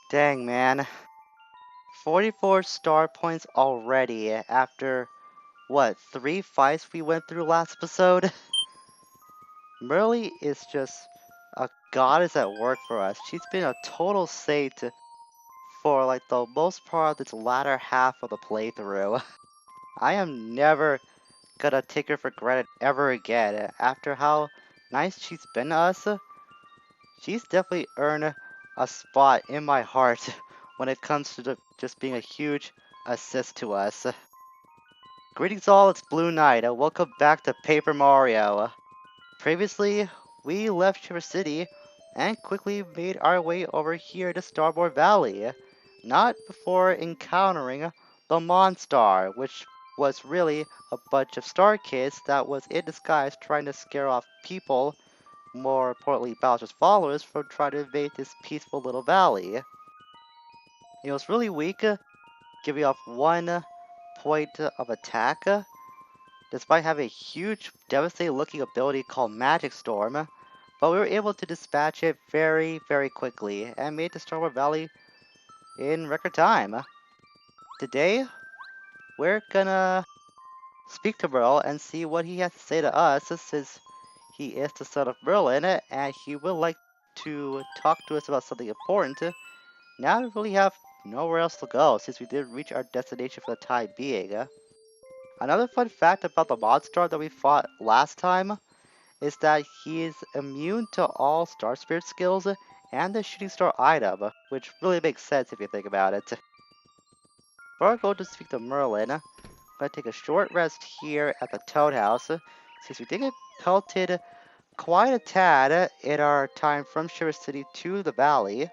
Dang, man. 44 star points already after, what, 3 fights we went through last episode? Merle is just a goddess at work for us. She's been a total saint for like the most part of this latter half of the playthrough. I am never gonna take her for granted ever again. After how nice she's been to us, she's definitely earned a spot in my heart when it comes to just being a huge assist to us. Greetings all, it's Blue Knight, and welcome back to Paper Mario. Previously, we left Shiver City and quickly made our way over here to Starboard Valley, not before encountering the Monstar, which was really a bunch of star kids that was in disguise trying to scare off people, more importantly Bowser's followers, from trying to invade this peaceful little valley. It was really weak, giving off 1 point of attack, despite having a huge, devastating looking ability called Magic Storm, but we were able to dispatch it very, very quickly and made it to Starboard Valley in record time. Today, we're gonna speak to Merle and see what he has to say to us, since he is the son of Merlin and he would like to talk to us about something important. Now we really have nowhere else to go since we did reach our destination for the time being. Another fun fact about the monster that we fought last time is that he is immune to all Star Spirit skills and the Shooting Star item, which really makes sense if you think about it. Before I go to speak to Merlin, I'm going to take a short rest here at the Toad House, since we did get pelted quite a tad in our time from Shiver City to the valley.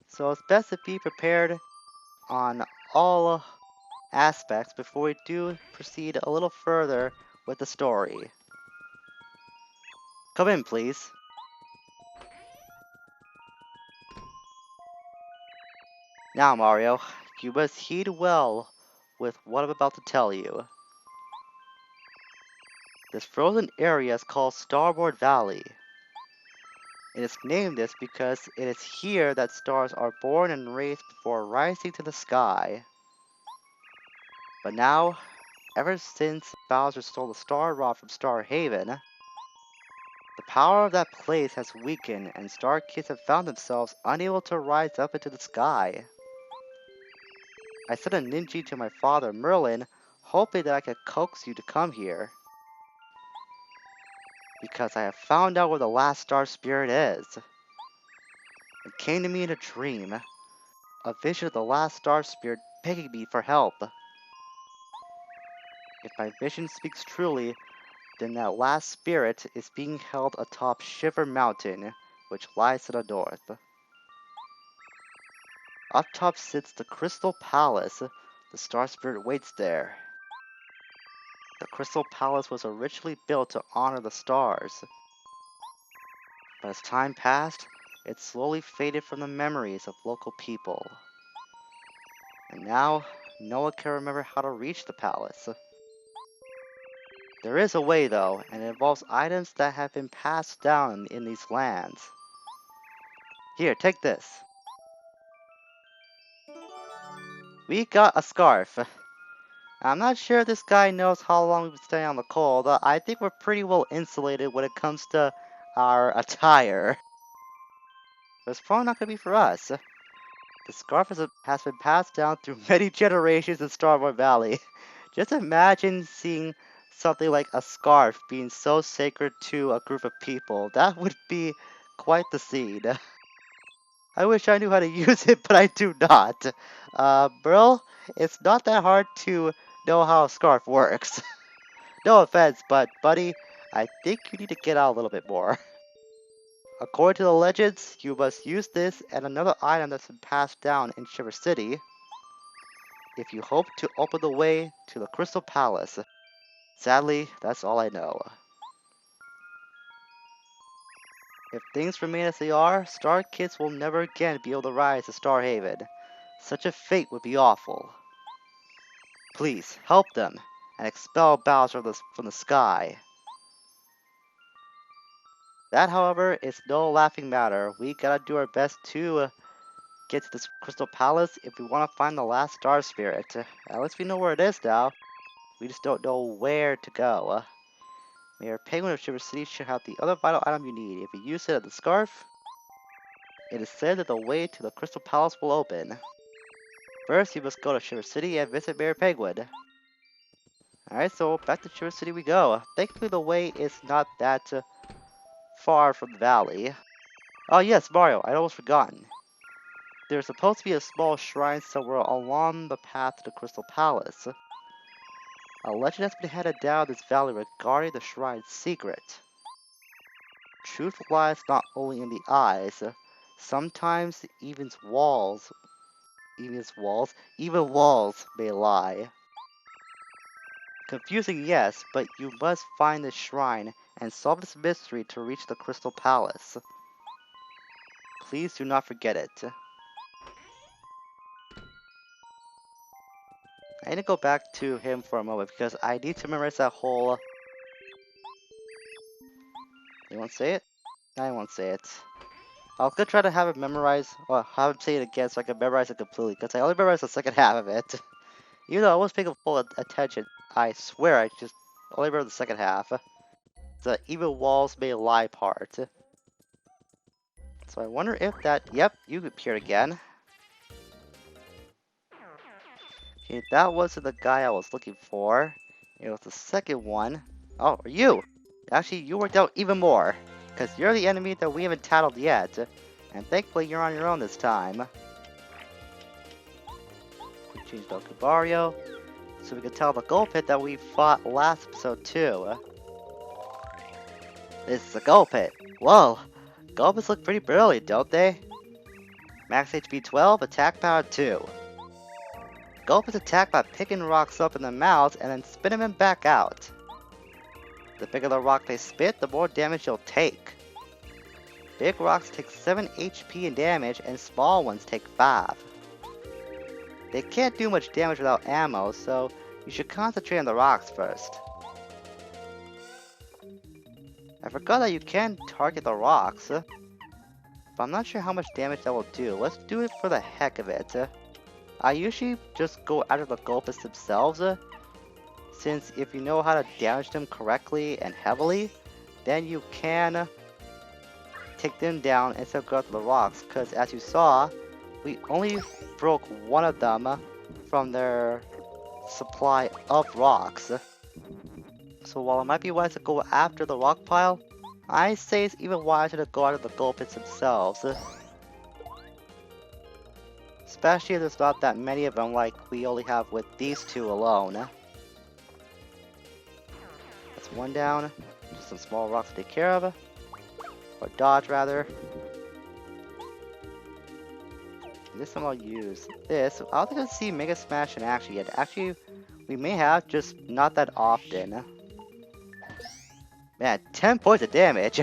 So it's best to be prepared on all aspects before we do proceed a little further with the story. Come in, please. Now, Mario, you must heed well with what I'm about to tell you. This frozen area is called Starboard Valley. It is named this because it is here that stars are born and raised before rising to the sky. But now, ever since Bowser stole the Star Rod from Star Haven, the power of that place has weakened and Star Kids have found themselves unable to rise up into the sky. I sent a ninja to my father, Merlin, hoping that I could coax you to come here. Because I have found out where the last star spirit is. It came to me in a dream, a vision of the last star spirit begging me for help. If my vision speaks truly, then that last spirit is being held atop Shiver Mountain, which lies to the north. Up top sits the Crystal Palace. The star spirit waits there. The Crystal Palace was originally built to honor the stars. But as time passed, it slowly faded from the memories of local people. And now, no one can remember how to reach the palace. There is a way though, and it involves items that have been passed down in these lands. Here, take this. We got a scarf. I'm not sure this guy knows how long we've been staying on the cold. I think we're pretty well insulated when it comes to our attire. But it's probably not going to be for us. The scarf has been passed down through many generations in Starboard Valley. Just imagine seeing something like a scarf being so sacred to a group of people. That would be quite the scene. I wish I knew how to use it, but I do not. Merle, it's not that hard to know how a scarf works. No offense, but buddy, I think you need to get out a little bit more. According to the legends, you must use this and another item that's been passed down in Shiver City if you hope to open the way to the Crystal Palace. Sadly, that's all I know. If things remain as they are, Star Kids will never again be able to rise to Star Haven. Such a fate would be awful. Please, help them, and expel Bowser from the sky. That, however, is no laughing matter. We gotta do our best to get to this Crystal Palace if we want to find the last Star Spirit. At least we know where it is now. We just don't know where to go. Mayor Penguin of Shiver City should have the other vital item you need. If you use it at the scarf, it is said that the way to the Crystal Palace will open. First, you must go to Shiver City and visit Mayor Penguin. Alright, so back to Shiver City we go. Thankfully, the way is not that far from the valley. Oh yes, Mario, I'd almost forgotten. There's supposed to be a small shrine somewhere along the path to the Crystal Palace. A legend has been handed down this valley regarding the shrine's secret. Truth lies not only in the eyes, sometimes even walls may lie. Confusing, yes, but you must find this shrine and solve this mystery to reach the Crystal Palace. Please do not forget it. I need to go back to him for a moment because I need to memorize that whole... You won't say it? I won't say it. I was gonna try to have it memorize, or have him say it again so I can memorize it completely, because I only memorized the second half of it. Even though I was paying full attention, I swear I just only remember the second half. The even walls may lie part. So I wonder if that... Yep, you appeared again. Okay, that wasn't the guy I was looking for. It was the second one. Oh, you! Actually, you worked out even more. Because you're the enemy that we haven't tackled yet. And thankfully, you're on your own this time. We changed out Kubario. So we can tell the Gulpit that we fought last episode too. This is a Gulpit. Whoa! Gulpits look pretty brilliant, don't they? Max HP 12, attack power 2. Gulpits attack by picking rocks up in the mouth and then spitting them back out. The bigger the rock they spit, the more damage you'll take. Big rocks take 7 HP in damage and small ones take 5. They can't do much damage without ammo, so you should concentrate on the rocks first. I forgot that you can target the rocks, but I'm not sure how much damage that will do. Let's do it for the heck of it. I usually just go after the Gulbis themselves, since if you know how to damage them correctly and heavily, then you can take them down instead of go after the rocks, because as you saw, we only broke one of them from their supply of rocks. So while it might be wise to go after the rock pile, I say it's even wiser to go after the Gulpits themselves. Especially if there's not that many of them like we only have with these two alone. That's one down. Just some small rocks to take care of. Or dodge, rather. This time I'll use this. I don't think I've seen Mega Smash in action yet. Actually, we may have, just not that often. Man, 10 points of damage!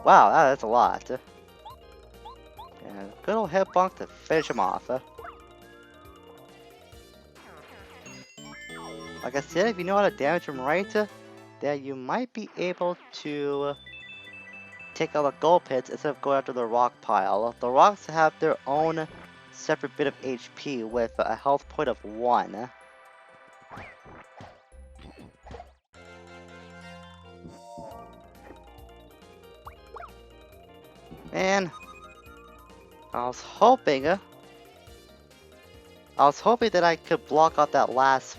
Wow, that's a lot. And good old head bonk to finish him off. Like I said, if you know how to damage him right, then you might be able to take out the Gulpits instead of going after the rock pile. The rocks have their own separate bit of HP with a health point of 1. Man, I was hoping that I could block out that last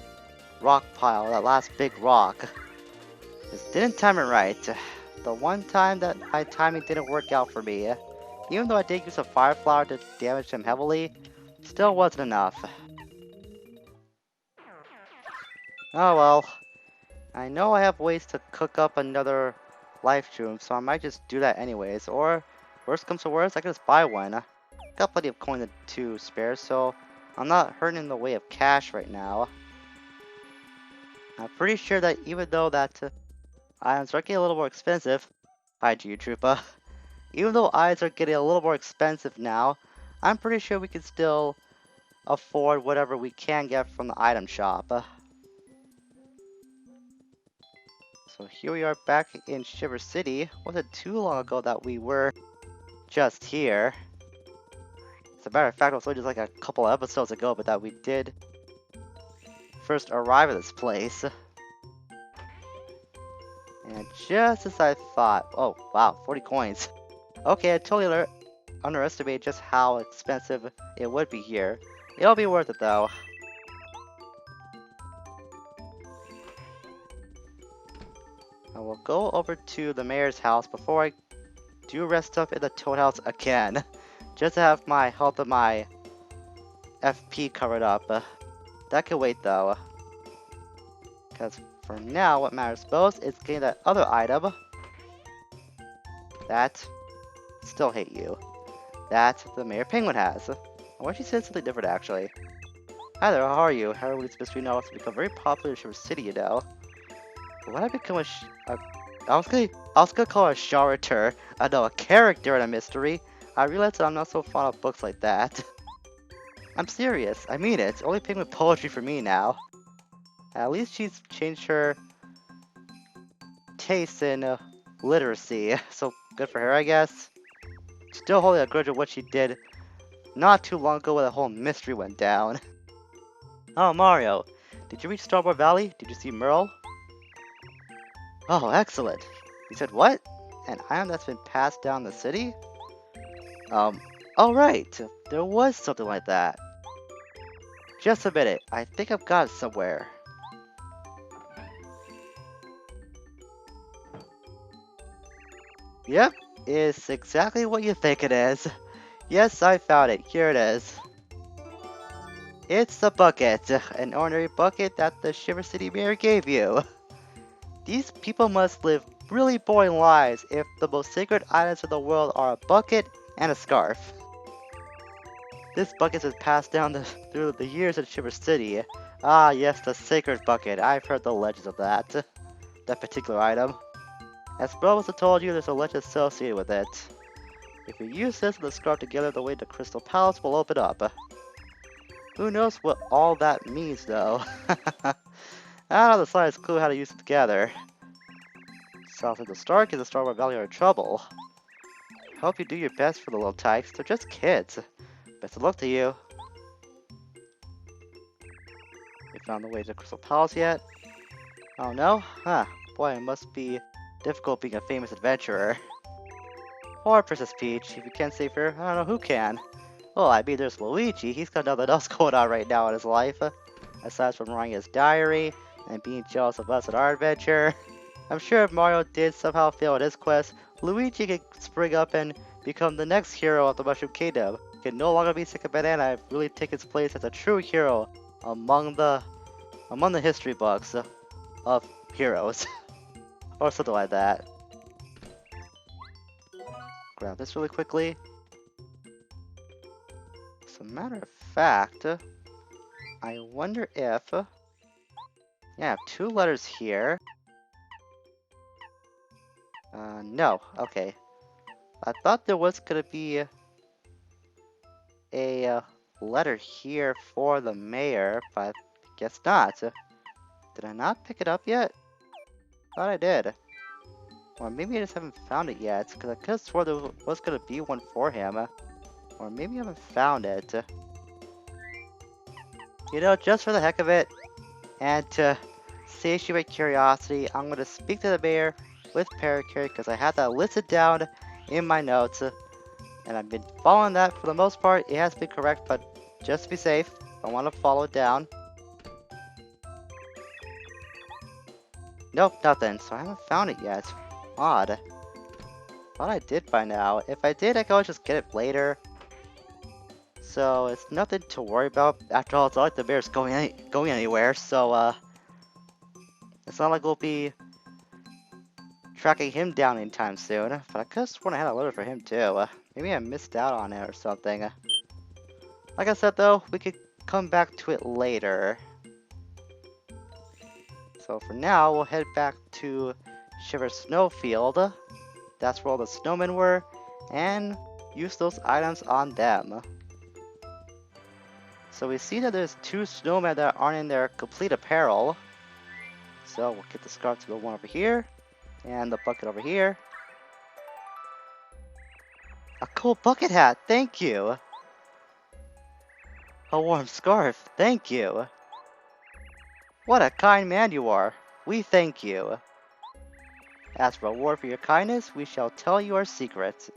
rock pile, that last big rock. Just didn't time it right. The one time that my timing didn't work out for me. Even though I did use a fire flower to damage him heavily, still wasn't enough. Oh well. I know I have ways to cook up another life room, so I might just do that anyways. Or, worst comes to worst, I can just buy one. Got plenty of coin to spare, so I'm not hurting in the way of cash right now. I'm pretty sure that even though that items are getting a little more expensive, hi Geotroopa, even though items are getting a little more expensive now, I'm pretty sure we can still afford whatever we can get from the item shop. So So here we are back in Shiver City. Wasn't too long ago that we were just here. As a matter of fact, it was only just like a couple episodes ago, but that we did first arrive at this place. And just as I thought, oh wow, 40 coins. Okay, I totally underestimated just how expensive it would be here. It'll be worth it though. I will go over to the mayor's house before I do rest up in the Toad House again. Just to have my health and my FP covered up. That can wait though. Because for now, what matters most is getting that other item. That, still hate you. That the Mayor Penguin has. I wish he said something different actually. Hi there, how are you? Halloween's mystery novels have become very popular in Shiver City, you know. But when I become I was gonna call her a character. I know, a character in a mystery. I realized that I'm not so fond of books like that. I'm serious, I mean it. Only Penguin poetry for me now. At least she's changed her taste in literacy, so good for her, I guess. Still holding a grudge of what she did not too long ago when the whole mystery went down. Oh, Mario, did you reach Starboard Valley? Did you see Merle? Oh, excellent. You said what? An item that's been passed down the city? Oh right, there was something like that. Just a minute, I think I've got it somewhere. Yep, it's exactly what you think it is. Yes, I found it. Here it is. It's a bucket, an ordinary bucket that the Shiver City Mayor gave you. These people must live really boring lives if the most sacred items in the world are a bucket and a scarf. This bucket has passed down through the years in Shiver City. Ah yes, the sacred bucket. I've heard the legends of that. That particular item. As Bro must have told you, there's a legend associated with it. If you use this and the scarf together, the way the Crystal Palace will open up. Who knows what all that means, though? I don't have the slightest clue how to use it together. Sounds like the Stark and the Starboard Valley are in trouble. Hope you do your best for the little tykes. They're just kids. Best of luck to you. You found the way to the Crystal Palace yet? Oh no? Huh. Boy, it must be difficult being a famous adventurer. Poor Princess Peach. If you can't save her, I don't know who can. Well, I mean, there's Luigi. He's got nothing else going on right now in his life. Aside from writing his diary and being jealous of us at our adventure. I'm sure if Mario did somehow fail at his quest, Luigi could spring up and become the next hero of the Mushroom Kingdom. He can no longer be sick of banana and really take his place as a true hero among the history books of heroes. Or something like that. Grab this really quickly. As a matter of fact, I wonder if... yeah, I have 2 letters here. No. Okay. I thought there was gonna be a letter here for the mayor, but guess not. Did I not pick it up yet? Thought I did. Or maybe I just haven't found it yet, because I could have swore there was gonna be one for him. Or maybe I haven't found it. You know, just for the heck of it, and to satiate curiosity, I'm gonna speak to the mayor with Parakarry, because I have that listed down in my notes. And I've been following that for the most part. It has been correct, but just to be safe, I want to follow it down. Nope, nothing. So I haven't found it yet. Odd. Thought I did by now. If I did, I could always just get it later. So it's nothing to worry about. After all, it's not like the bear's going anywhere. So it's not like we'll be tracking him down anytime soon. But I could have sworn I had a letter for him too. Maybe I missed out on it or something. Like I said though, we could come back to it later. So for now, we'll head back to Shiver Snowfield. That's where all the snowmen were, and use those items on them. So we see that there's 2 snowmen that aren't in their complete apparel. So we'll get the scarf to the one over here, and the bucket over here. A cool bucket hat, thank you! A warm scarf, thank you! What a kind man you are! We thank you! As a reward for your kindness, we shall tell you our secret.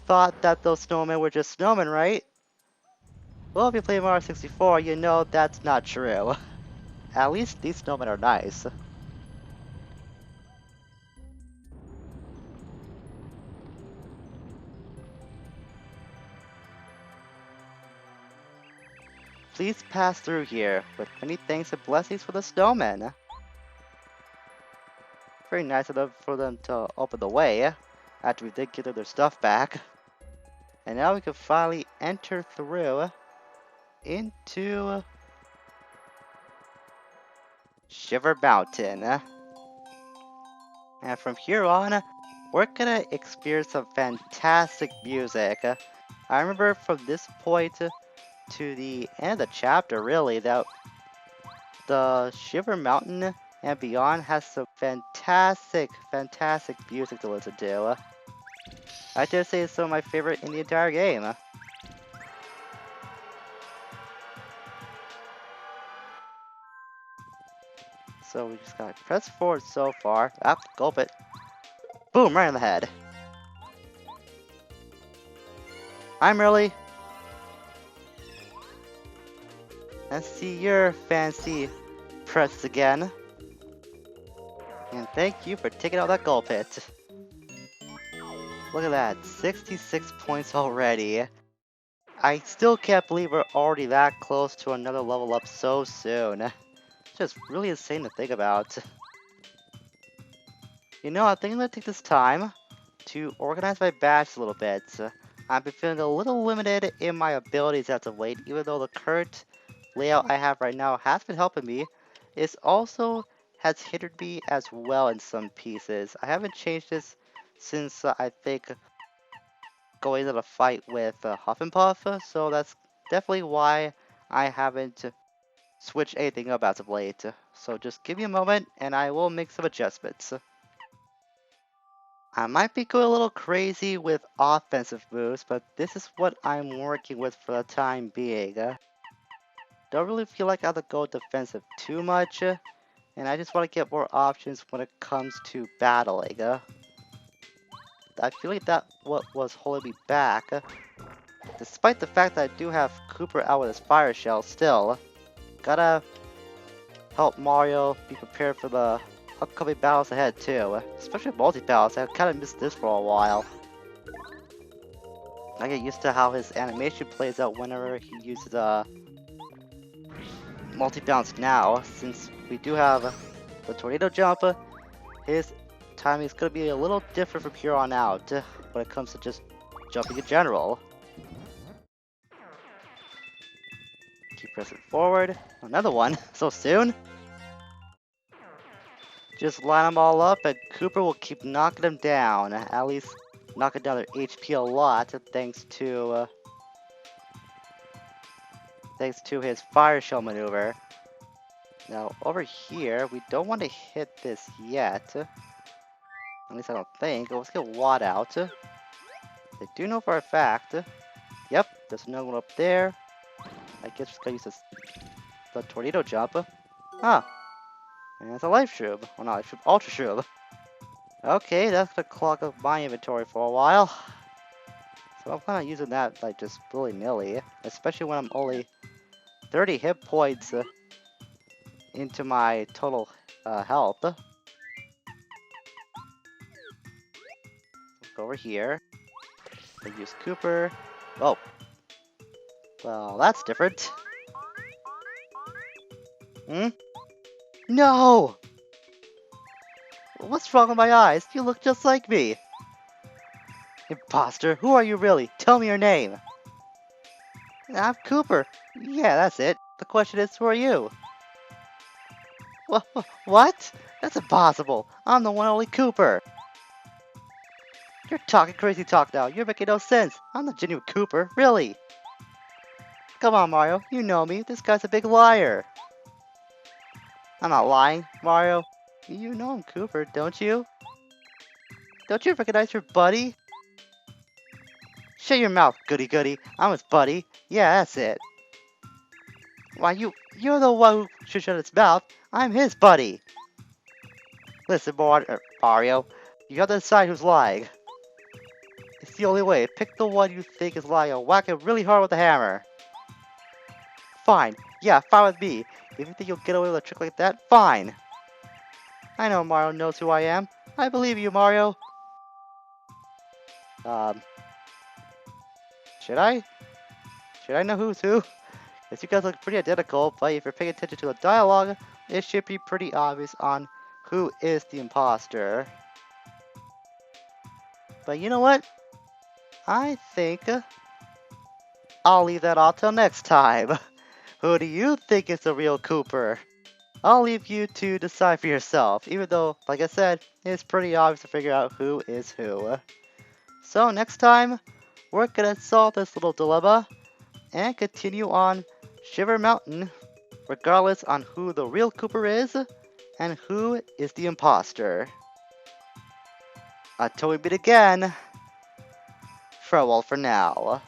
Thought that those snowmen were just snowmen, right? Well, if you play Mario 64, you know that's not true. At least these snowmen are nice. Please pass through here, with many thanks and blessings for the snowmen. Very nice of them for them to open the way, after we did get their stuff back. And now we can finally enter through into Shiver Mountain. And from here on, we're gonna experience some fantastic music. I remember from this point to the end of the chapter, really, that the Shiver Mountain and beyond has some fantastic music to listen to. I just say it's some of my favorite in the entire game. So we just gotta press forward so far. Gulp it. Boom, right in the head. I'm Merle. Let's see your fancy press again. And thank you for taking out that Gulp hit. Look at that, 66 points already. I still can't believe we're already that close to another level up so soon. It's just really insane to think about. You know, I think I'm gonna take this time to organize my badge a little bit. I've been feeling a little limited in my abilities as of late, even though the current layout I have right now has been helping me. It also has hindered me as well in some pieces. I haven't changed this since I think going to the fight with Huff and Puff, so that's definitely why I haven't switched anything up as of late. So just give me a moment and I will make some adjustments. I might be going a little crazy with offensive moves, but this is what I'm working with for the time being. Don't really feel like I have to go defensive too much, and I just want to get more options when it comes to battling. I feel like that's what was holding me back. Despite the fact that I do have Cooper out with his fire shell still, gotta help Mario be prepared for the upcoming battles ahead too. Especially multi-battles, I kinda missed this for a while. I get used to how his animation plays out whenever he uses multi-bounce now, since we do have the tornado jump. His timing is gonna be a little different from here on out when it comes to just jumping in general. Keep pressing forward. Another one, so soon? Just line them all up and Cooper will keep knocking them down. At least knocking down their HP a lot thanks to his fire shell maneuver. Now over here, we don't want to hit this yet. At least I don't think. Let's get Watt out. I do know for a fact. Yep, there's another one up there. I guess we're just gonna use the tornado jump. Ah, and it's a life shroom. Well, not life shroom, ultra shroom. Okay, that's gonna clog up my inventory for a while. So I'm kinda using that like just willy-nilly. Especially when I'm only 30 hit points into my total health. Look over here. I use Cooper. Oh. Well, that's different. Hmm? No! What's wrong with my eyes? You look just like me. Imposter, who are you really? Tell me your name. I'm Cooper. Yeah, that's it. The question is, who are you? What? That's impossible. I'm the one only Cooper. You're talking crazy talk now. You're making no sense. I'm the genuine Cooper, really. Come on, Mario. You know me. This guy's a big liar. I'm not lying, Mario. You know I'm Cooper, don't you? Don't you recognize your buddy? Shut your mouth, goody goody. I'm his buddy. Yeah, that's it. Why, you're the one who should shut his mouth. I'm his buddy. Listen, Mario. You have to decide who's lying. It's the only way. Pick the one you think is lying and whack it really hard with the hammer. Fine. Yeah, fine with me. If you think you'll get away with a trick like that, fine. I know Mario knows who I am. I believe you, Mario. Um, should I? Should I know who's who? Because you guys look pretty identical, but if you're paying attention to the dialogue, it should be pretty obvious on who is the imposter. But you know what? I think I'll leave that off till next time. Who do you think is the real Cooper? I'll leave you to decide for yourself, even though, like I said, it's pretty obvious to figure out who is who. So next time, we're gonna solve this little dilemma and continue on Shiver Mountain, regardless on who the real Cooper is and who is the imposter. Until we meet again, farewell for now.